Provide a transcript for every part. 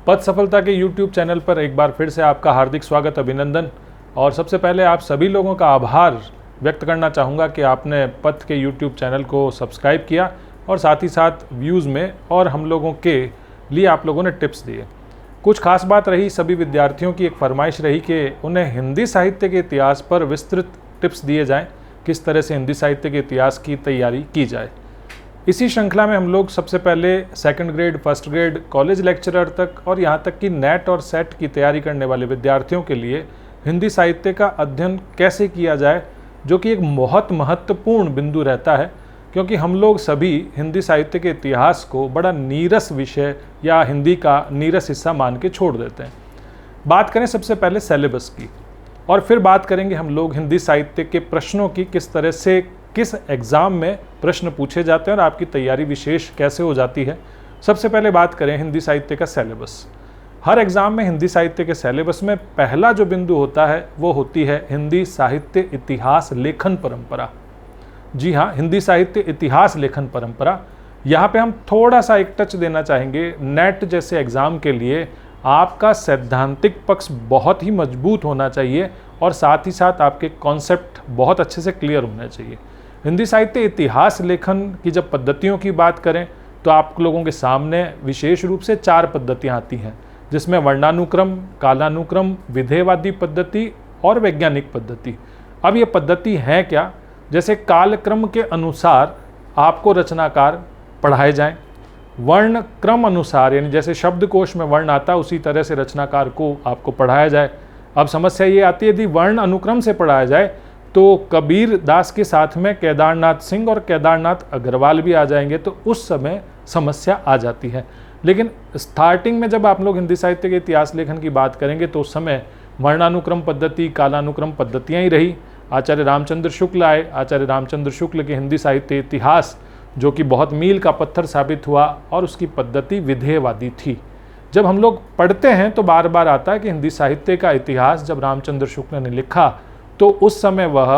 पथ सफलता के YouTube चैनल पर एक बार फिर से आपका हार्दिक स्वागत, अभिनंदन। और सबसे पहले आप सभी लोगों का आभार व्यक्त करना चाहूँगा कि आपने पथ के YouTube चैनल को सब्सक्राइब किया और साथ ही साथ व्यूज़ में और हम लोगों के लिए आप लोगों ने टिप्स दिए। कुछ खास बात रही, सभी विद्यार्थियों की एक फरमाइश रही कि उन्हें हिंदी साहित्य के इतिहास पर विस्तृत टिप्स दिए जाएं, किस तरह से हिंदी साहित्य के इतिहास की तैयारी की जाए। इसी श्रृंखला में हम लोग सबसे पहले second grade, first grade, college lecturer तक और यहाँ तक कि नेट और सेट की तैयारी करने वाले विद्यार्थियों के लिए हिंदी साहित्य का अध्ययन कैसे किया जाए, जो कि एक बहुत महत्वपूर्ण बिंदु रहता है, क्योंकि हम लोग सभी हिंदी साहित्य के इतिहास को बड़ा नीरस विषय या हिंदी का नीरस हिस्सा मान के छोड़ देते हैं। बात करें सबसे पहले सिलेबस की, और फिर बात करेंगे हम लोग हिंदी साहित्य के प्रश्नों की, किस तरह से किस एग्ज़ाम में प्रश्न पूछे जाते हैं और आपकी तैयारी विशेष कैसे हो जाती है। सबसे पहले बात करें हिंदी साहित्य का सिलेबस। हर एग्ज़ाम में हिंदी साहित्य के सिलेबस में पहला जो बिंदु होता है वो होती है हिंदी साहित्य इतिहास लेखन परंपरा। जी हाँ, हिंदी साहित्य इतिहास लेखन परंपरा। यहाँ पे हम थोड़ा सा एक टच देना चाहेंगे। नेट जैसे एग्ज़ाम के लिए आपका सैद्धांतिक पक्ष बहुत ही मजबूत होना चाहिए और साथ ही साथ आपके कॉन्सेप्ट बहुत अच्छे से क्लियर होने चाहिए। हिंदी साहित्य इतिहास लेखन की जब पद्धतियों की बात करें तो आप लोगों के सामने विशेष रूप से 4 पद्धतियाँ आती हैं, जिसमें वर्णानुक्रम, कालानुक्रम, विधेयवादी पद्धति और वैज्ञानिक पद्धति। अब ये पद्धति हैं क्या? जैसे कालक्रम के अनुसार आपको रचनाकार पढ़ाए जाएं, वर्ण क्रम अनुसार, यानी जैसे शब्दकोश में वर्ण आता है उसी तरह से रचनाकार को आपको पढ़ाया जाए। अब समस्या ये आती है, यदि वर्ण अनुक्रम से पढ़ाया जाए तो कबीर दास के साथ में केदारनाथ सिंह और केदारनाथ अग्रवाल भी आ जाएंगे, तो उस समय समस्या आ जाती है। लेकिन स्टार्टिंग में जब आप लोग हिंदी साहित्य के इतिहास लेखन की बात करेंगे तो उस समय वर्णानुक्रम पद्धति, कालानुक्रम पद्धतियाँ ही रही। आचार्य रामचंद्र शुक्ल आए। आचार्य रामचंद्र शुक्ल के हिंदी साहित्य इतिहास, जो कि बहुत मील का पत्थर साबित हुआ, और उसकी पद्धति विधेयवादी थी। जब हम लोग पढ़ते हैं तो बार बार आता है कि हिंदी साहित्य का इतिहास जब रामचंद्र शुक्ल ने लिखा तो उस समय वह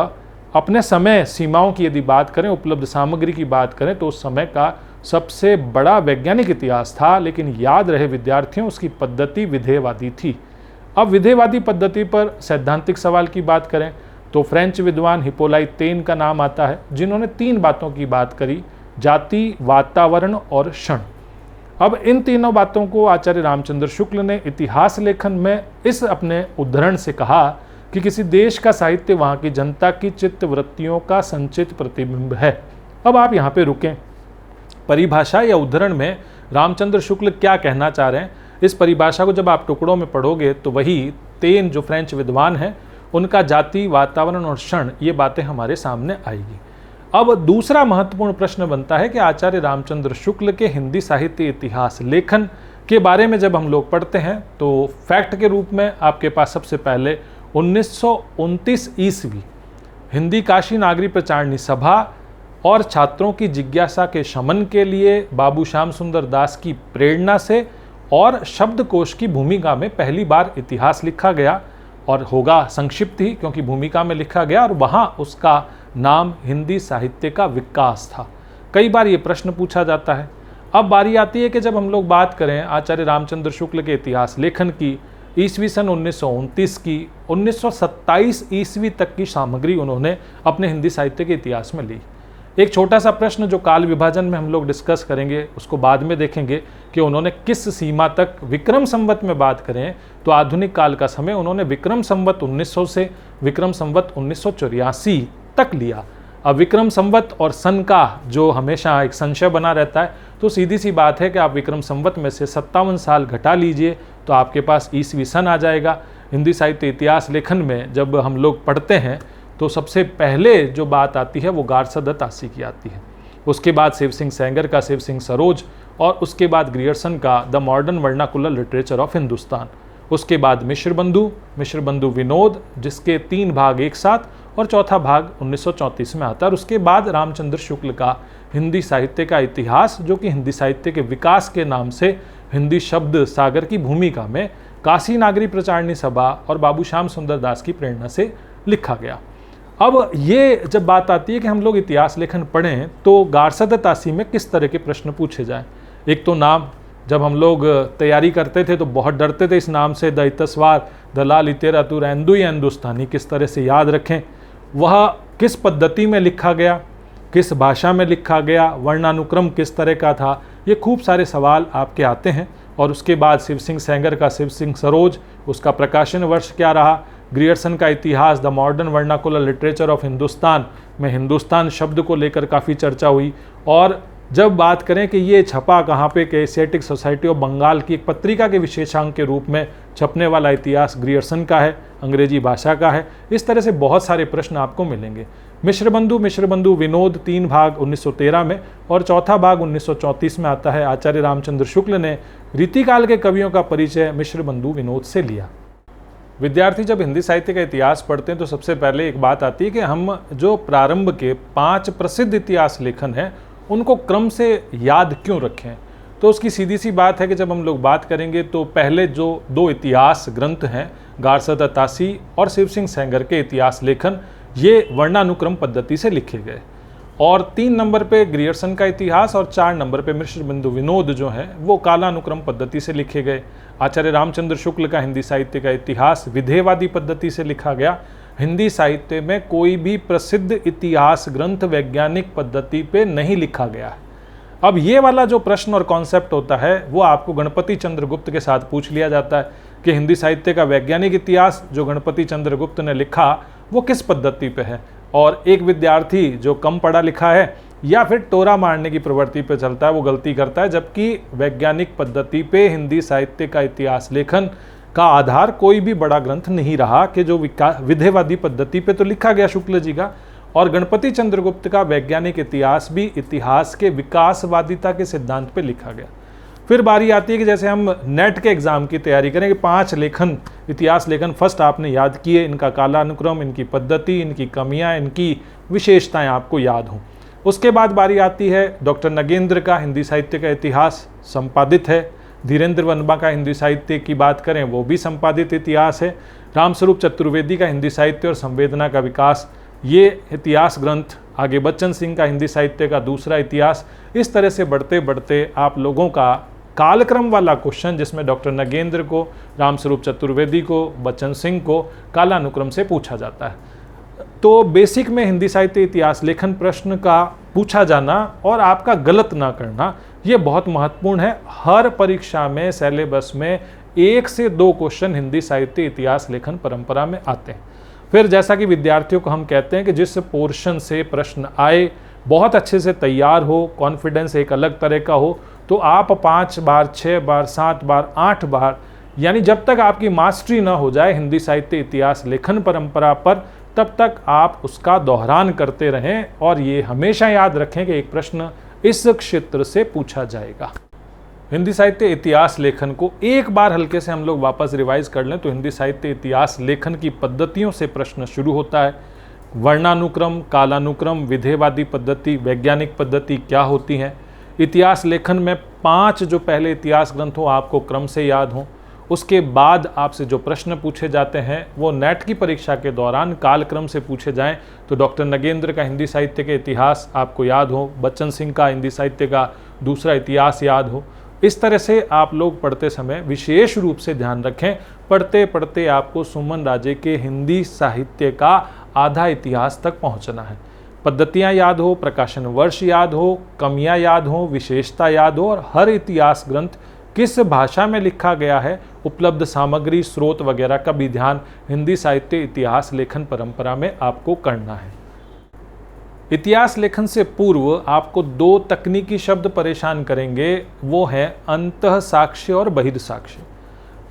अपने समय सीमाओं की यदि बात करें, उपलब्ध सामग्री की बात करें, तो उस समय का सबसे बड़ा वैज्ञानिक इतिहास था। लेकिन याद रहे विद्यार्थियों, उसकी पद्धति विधेयवादी थी। अब विधेयवादी पद्धति पर सैद्धांतिक सवाल की बात करें तो फ्रेंच विद्वान हिप्पोलाइट तेन का नाम आता है, जिन्होंने 3 बातों की बात करी: जाति, वातावरण और क्षण। अब इन तीनों बातों को आचार्य रामचंद्र शुक्ल ने इतिहास लेखन में इस अपने उद्धरण से कहा कि किसी देश का साहित्य वहाँ की जनता की चित्त वृत्तियों का संचित प्रतिबिंब है। अब आप यहाँ पे रुकें। परिभाषा या उद्धरण में रामचंद्र शुक्ल क्या कहना चाह रहे हैं, इस परिभाषा को जब आप टुकड़ों में पढ़ोगे तो वही तेन जो फ्रेंच विद्वान हैं उनका जाति, वातावरण और क्षण, ये बातें हमारे सामने आएगी। अब दूसरा महत्वपूर्ण प्रश्न बनता है कि आचार्य रामचंद्र शुक्ल के हिंदी साहित्य इतिहास लेखन के बारे में जब हम लोग पढ़ते हैं तो फैक्ट के रूप में आपके पास सबसे पहले 1929 ईस्वी हिंदी काशी नागरी प्रचारणी सभा और छात्रों की जिज्ञासा के शमन के लिए बाबू श्याम सुंदर दास की प्रेरणा से और शब्दकोश की भूमिका में पहली बार इतिहास लिखा गया, और होगा संक्षिप्त ही क्योंकि भूमिका में लिखा गया, और वहाँ उसका नाम हिंदी साहित्य का विकास था। कई बार ये प्रश्न पूछा जाता है। अब बारी आती है कि जब हम लोग बात करें आचार्य रामचंद्र शुक्ल के इतिहास लेखन की, ईस्वी सन 1929 की 1927 ईस्वी तक की सामग्री उन्होंने अपने हिंदी साहित्य के इतिहास में ली। एक छोटा सा प्रश्न जो काल विभाजन में हम लोग डिस्कस करेंगे, उसको बाद में देखेंगे कि उन्होंने किस सीमा तक, विक्रम संवत में बात करें तो आधुनिक काल का समय उन्होंने विक्रम संवत 1900 से विक्रम संवत 1984 तक लिया। अब विक्रम संवत और सन का जो हमेशा एक संशय बना रहता है, तो सीधी सी बात है कि आप विक्रम संवत में से 57 साल घटा लीजिए तो आपके पास ईस्वी सन आ जाएगा। हिंदी साहित्य इतिहास लेखन में जब हम लोग पढ़ते हैं तो सबसे पहले जो बात आती है वो गारसा दत्तासी की आती है। उसके बाद शिव सिंह सेंगर का शिव सिंह सरोज, और उसके बाद ग्रियर्सन का the modern vernacular literature of Hindustan. उसके बाद मिश्र बंधु विनोद, जिसके 3 भाग एक साथ, और चौथा भाग 1934 में आता है। और उसके बाद रामचंद्र शुक्ल का हिंदी साहित्य का इतिहास, जो कि हिंदी साहित्य के विकास के नाम से हिंदी शब्द सागर की भूमिका में काशी नागरी प्रचारणी सभा और बाबू श्याम सुंदर दास की प्रेरणा से लिखा गया। अब ये जब बात आती है कि हम लोग इतिहास लेखन पढ़ें तो गारसा दत्तासी में किस तरह के प्रश्न पूछे जाएं। एक तो नाम, जब हम लोग तैयारी करते थे तो बहुत डरते थे इस नाम से, द इतस्वार, द लाल लिटेरातूर एंदुई हिंदुस्तानी, किस तरह से याद रखें, वह किस पद्धति में लिखा गया, किस भाषा में लिखा गया, वर्णानुक्रम किस तरह का था, ये खूब सारे सवाल आपके आते हैं। और उसके बाद शिव सिंह सेंगर का शिव सिंह सरोज, उसका प्रकाशन वर्ष क्या रहा, ग्रियर्सन का इतिहास, the modern vernacular literature of Hindustan में हिंदुस्तान शब्द को लेकर काफ़ी चर्चा हुई। और जब बात करें कि ये छपा कहाँ पे, कि एशियाटिक सोसाइटी ऑफ बंगाल की एक पत्रिका के विशेषांक के रूप में छपने वाला इतिहास ग्रियर्सन का है, अंग्रेजी भाषा का है। इस तरह से बहुत सारे प्रश्न आपको मिलेंगे। मिश्र बंधु विनोद 3 भाग 1913 में और चौथा भाग 1934 में आता है। आचार्य रामचंद्र शुक्ल ने रीतिकाल के कवियों का परिचय मिश्र बंधु विनोद से लिया। विद्यार्थी जब हिंदी साहित्य का इतिहास पढ़ते हैं तो सबसे पहले एक बात आती है कि हम जो प्रारंभ के 5 प्रसिद्ध इतिहास लेखन हैं उनको क्रम से याद क्यों रखें। तो उसकी सीधी सी बात है कि जब हम लोग बात करेंगे तो पहले जो 2 इतिहास ग्रंथ हैं, गारसद तासी और शिव सिंह सेंगर के इतिहास लेखन, ये वर्णानुक्रम पद्धति से लिखे गए। और 3 नंबर पे ग्रियर्सन का इतिहास और 4 नंबर पे मिश्र बंधु विनोद जो हैं वो कालानुक्रम पद्धति से लिखे गए। आचार्य रामचंद्र शुक्ल का हिंदी साहित्य का इतिहास विधेयवादी पद्धति से लिखा गया। हिंदी साहित्य में कोई भी प्रसिद्ध इतिहास ग्रंथ वैज्ञानिक पद्धति पे नहीं लिखा गया है। अब ये वाला जो प्रश्न और कॉन्सेप्ट होता है वो आपको गणपति चंद्रगुप्त के साथ पूछ लिया जाता है कि हिंदी साहित्य का वैज्ञानिक इतिहास जो गणपति चंद्रगुप्त ने लिखा वो किस पद्धति पे है। और एक विद्यार्थी जो कम पढ़ा लिखा है या फिर टोरा मारने की प्रवृत्ति पे चलता है वो गलती करता है, जबकि वैज्ञानिक पद्धति पे हिंदी साहित्य का इतिहास लेखन का आधार कोई भी बड़ा ग्रंथ नहीं रहा कि जो विधेयवादी पद्धति पे तो लिखा गया शुक्ल जी का। और गणपति चंद्रगुप्त का वैज्ञानिक इतिहास भी इतिहास के विकासवादिता के सिद्धांत पे लिखा गया। फिर बारी आती है कि जैसे हम नेट के एग्जाम की तैयारी करें कि 5 लेखन, इतिहास लेखन फर्स्ट आपने याद किए, इनका कालानुक्रम, इनकी पद्धति, इनकी कमियां, इनकी विशेषताएं आपको याद हों। उसके बाद बारी आती है डॉक्टर नगेंद्र का हिंदी साहित्य का इतिहास संपादित है। धीरेन्द्र वर्मा का हिंदी साहित्य की बात करें वो भी संपादित इतिहास है। रामस्वरूप चतुर्वेदी का हिंदी साहित्य और संवेदना का विकास, ये इतिहास ग्रंथ। आगे बच्चन सिंह का हिंदी साहित्य का दूसरा इतिहास। इस तरह से बढ़ते बढ़ते आप लोगों का कालक्रम वाला क्वेश्चन जिसमें डॉक्टर नगेंद्र को, रामस्वरूप चतुर्वेदी को, बच्चन सिंह को कालानुक्रम से पूछा जाता है। तो बेसिक में हिंदी साहित्य इतिहास लेखन प्रश्न का पूछा जाना और आपका गलत ना करना ये बहुत महत्वपूर्ण है। हर परीक्षा में सिलेबस में 1 से 2 क्वेश्चन हिंदी साहित्य इतिहास लेखन परंपरा में आते हैं। फिर जैसा कि विद्यार्थियों को हम कहते हैं कि जिस पोर्शन से प्रश्न आए बहुत अच्छे से तैयार हो, कॉन्फिडेंस एक अलग तरह का हो, तो आप 5 बार, 6 बार, 7 बार, 8 बार, यानी जब तक आपकी मास्टरी ना हो जाए हिंदी साहित्य इतिहास लेखन परंपरा पर, तब तक आप उसका दोहरान करते रहें। और ये हमेशा याद रखें कि एक प्रश्न इस क्षेत्र से पूछा जाएगा। हिंदी साहित्य इतिहास लेखन को एक बार हल्के से हम लोग वापस रिवाइज कर लें तो हिंदी साहित्य इतिहास लेखन की पद्धतियों से प्रश्न शुरू होता है। वर्णानुक्रम, कालानुक्रम, विधेयवादी पद्धति, वैज्ञानिक पद्धति क्या होती हैं। इतिहास लेखन में 5 जो पहले इतिहास ग्रंथ हो आपको क्रम से याद हों। उसके बाद आपसे जो प्रश्न पूछे जाते हैं वो नेट की परीक्षा के दौरान कालक्रम से पूछे जाएं। तो डॉक्टर नगेंद्र का हिंदी साहित्य के इतिहास आपको याद हो, बच्चन सिंह का हिंदी साहित्य का दूसरा इतिहास याद हो। इस तरह से आप लोग पढ़ते समय विशेष रूप से ध्यान रखें, पढ़ते पढ़ते आपको सुमन राजे के हिंदी साहित्य का आधा इतिहास तक पहुंचना है। पद्धतियां याद हो, प्रकाशन वर्ष याद हो, कमियां याद हो, विशेषता याद हो और हर इतिहास ग्रंथ किस भाषा में लिखा गया है, उपलब्ध सामग्री, स्रोत वगैरह का भी ध्यान हिंदी साहित्य इतिहास लेखन परंपरा में आपको करना है। इतिहास लेखन से पूर्व आपको 2 तकनीकी शब्द परेशान करेंगे, वो है अंतः साक्ष्य और बहिर्साक्ष्य।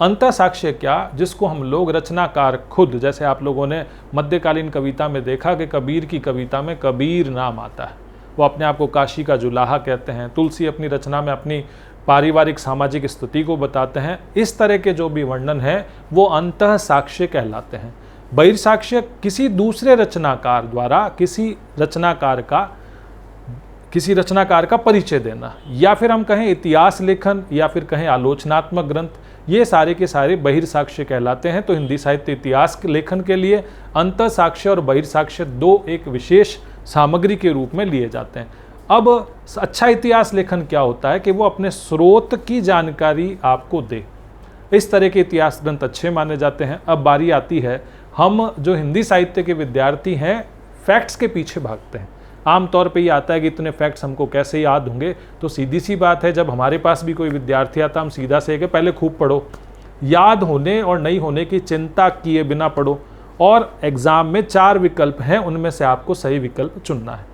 अंतः साक्ष्य क्या, जिसको हम लोग रचनाकार खुद, जैसे आप लोगों ने मध्यकालीन कविता में देखा कि कबीर की कविता में कबीर नाम आता है, वो अपने आप को काशी का जुलाहा कहते हैं। तुलसी अपनी रचना में अपनी पारिवारिक सामाजिक स्थिति को बताते हैं। इस तरह के जो भी वर्णन है वो अंतः साक्ष्य कहलाते हैं। बहिर्साक्ष्य किसी दूसरे रचनाकार द्वारा किसी रचनाकार का परिचय देना, या फिर हम कहें इतिहास लेखन या फिर कहें आलोचनात्मक ग्रंथ, ये सारे के सारे बहिर्साक्ष्य कहलाते हैं। तो हिंदी साहित्य इतिहास लेखन के लिए अंतः साक्ष्य और बहिर्साक्ष्य 2 एक विशेष सामग्री के रूप में लिए जाते हैं। अब अच्छा इतिहास लेखन क्या होता है कि वो अपने स्रोत की जानकारी आपको दे। इस तरह के इतिहास ग्रंथ अच्छे माने जाते हैं। अब बारी आती है, हम जो हिंदी साहित्य के विद्यार्थी हैं फैक्ट्स के पीछे भागते हैं। आमतौर पे ये आता है कि इतने फैक्ट्स हमको कैसे याद होंगे। तो सीधी सी बात है, जब हमारे पास भी कोई विद्यार्थी आता हम सीधा से कि पहले खूब पढ़ो, याद होने और नहीं होने की चिंता किए बिना पढ़ो, और एग्ज़ाम में 4 विकल्प हैं, उनमें से आपको सही विकल्प चुनना है।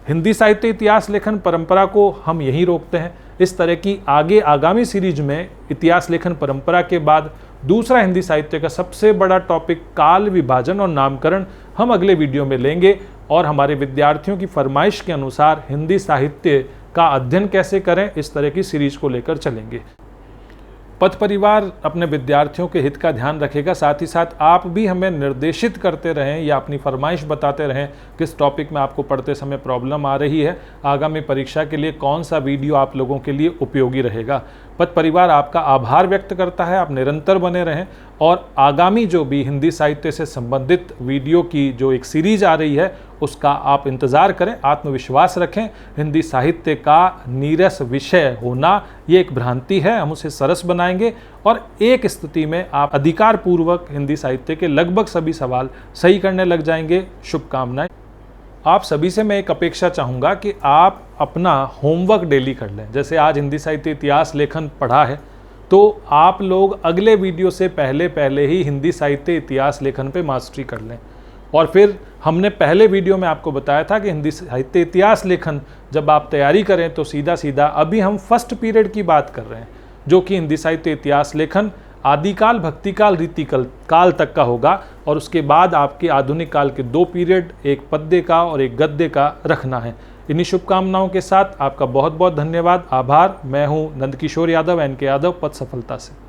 हिंदी साहित्य इतिहास लेखन परंपरा को हम यहीं रोकते हैं। इस तरह की आगामी सीरीज में इतिहास लेखन परंपरा के बाद दूसरा हिंदी साहित्य का सबसे बड़ा टॉपिक काल विभाजन और नामकरण हम अगले वीडियो में लेंगे, और हमारे विद्यार्थियों की फरमाइश के अनुसार हिंदी साहित्य का अध्ययन कैसे करें, इस तरह की सीरीज को लेकर चलेंगे। पथ परिवार अपने विद्यार्थियों के हित का ध्यान रखेगा। साथ ही साथ आप भी हमें निर्देशित करते रहें या अपनी फरमाइश बताते रहें किस टॉपिक में आपको पढ़ते समय प्रॉब्लम आ रही है, आगामी परीक्षा के लिए कौन सा वीडियो आप लोगों के लिए उपयोगी रहेगा। पथ परिवार आपका आभार व्यक्त करता है। आप निरंतर बने रहें, और आगामी जो भी हिंदी साहित्य से संबंधित वीडियो की जो एक सीरीज आ रही है उसका आप इंतज़ार करें। आत्मविश्वास रखें। हिंदी साहित्य का नीरस विषय होना ये एक भ्रांति है, हम उसे सरस बनाएंगे, और एक स्थिति में आप अधिकार पूर्वक हिंदी साहित्य के लगभग सभी सवाल सही करने लग जाएंगे। शुभकामनाएं। आप सभी से मैं एक अपेक्षा चाहूँगा कि आप अपना होमवर्क डेली कर लें। जैसे आज हिंदी साहित्य इतिहास लेखन पढ़ा है, तो आप लोग अगले वीडियो से पहले ही हिंदी साहित्य इतिहास लेखन पे मास्टरी कर लें। और फिर हमने पहले वीडियो में आपको बताया था कि हिंदी साहित्य इतिहास लेखन जब आप तैयारी करें तो सीधा अभी हम फर्स्ट पीरियड की बात कर रहे हैं, जो कि हिंदी साहित्य इतिहास लेखन आदिकाल, भक्तिकाल, रीतिकाल काल तक का होगा, और उसके बाद आपके आधुनिक काल के 2 पीरियड, एक पद्य का और एक गद्य का रखना है। इन्हीं शुभकामनाओं के साथ आपका बहुत बहुत धन्यवाद, आभार। मैं हूं नंदकिशोर यादव, NK यादव, पथ सफलता से।